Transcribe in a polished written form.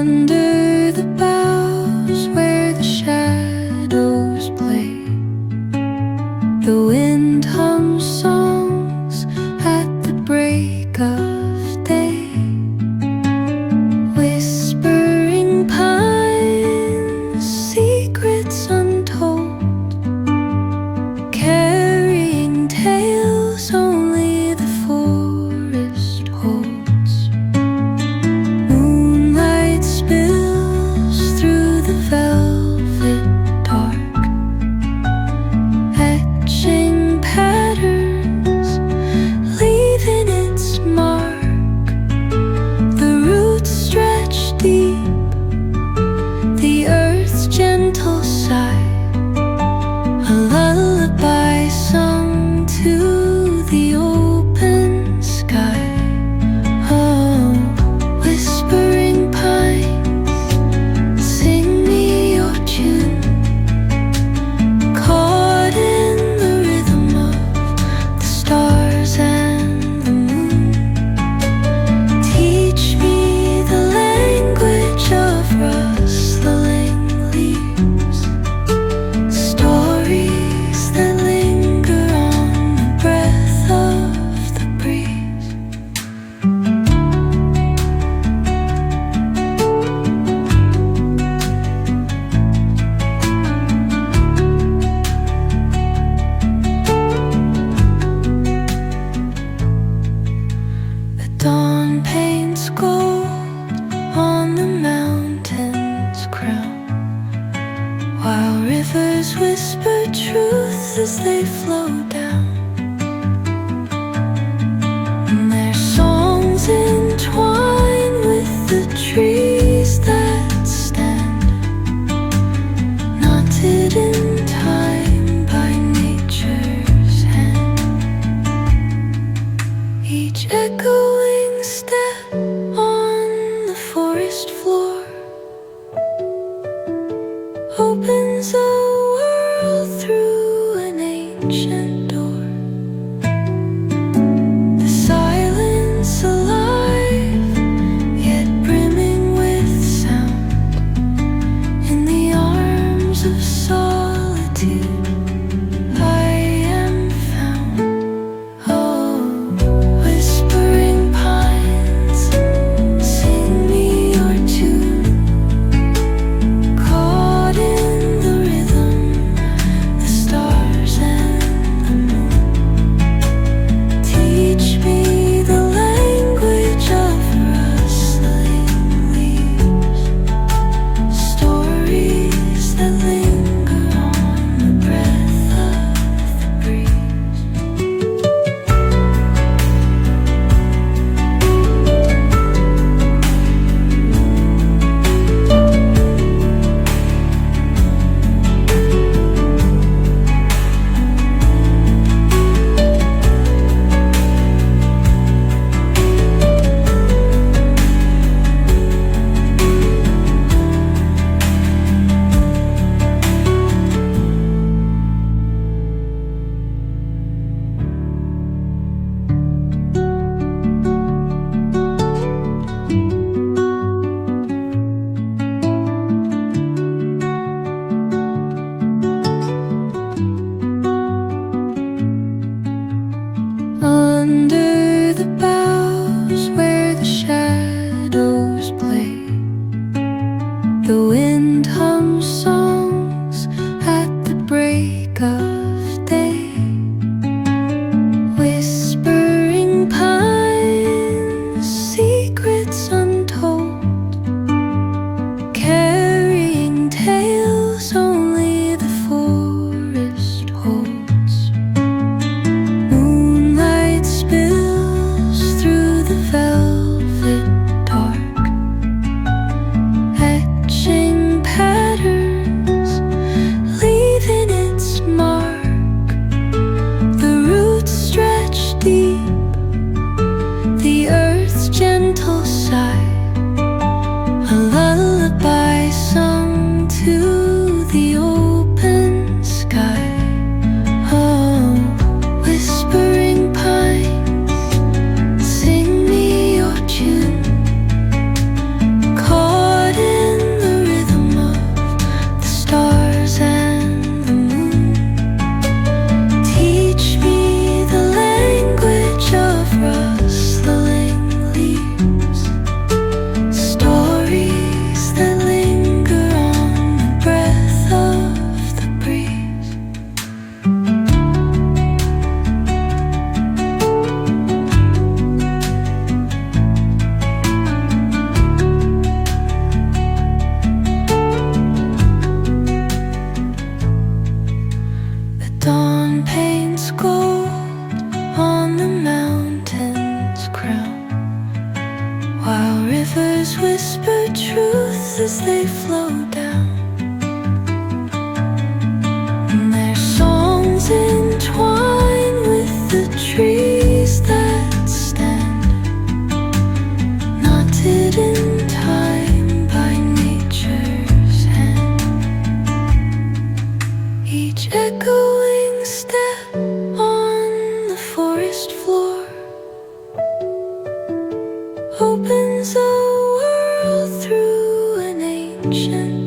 Under the boughs where the shadows play, the wind hums songs at the break of day. Whispering pines, secrets untold, carrying tales only the forest holds. Moonlight spills through the velvet dark, etching patterns, leaving its mark. The roots stretch deep, the earth's gentle sigh, a lullaby sung to the open sky. Oh, whispering pines, sing me your tune, caught in the rhythm of the stars and the moon. Teach me the language of rustling leaves, stories that linger on the breath of the breeze. The dawn paints gold on the mountain's crown, while rivers whisper truth as they flow down. And their songs entwine with the trees that stand, knotted in time by nature's hand. Each echoing step on the forest floor opens a world through an ancient door. The silence alive, yet brimming with sound. In the arms of solitude I am found. Oh, whispering pines, sing me your tune, caught in the rhythm, the stars and the moon. Teach me the language of rustling leaves, stories that linger on the breath of the breeze. Under the boughs where the shadows play, the wind hums songs at the break of day. Whispering pines, secrets untold, carrying tales only the forest holds. Moonlight spills through the velvet dark, etching breeze as they flow down, and their songs entwine with the trees that stand, knotted in time by nature's hand. Each echoing step on the forest floor opens a world through an ancient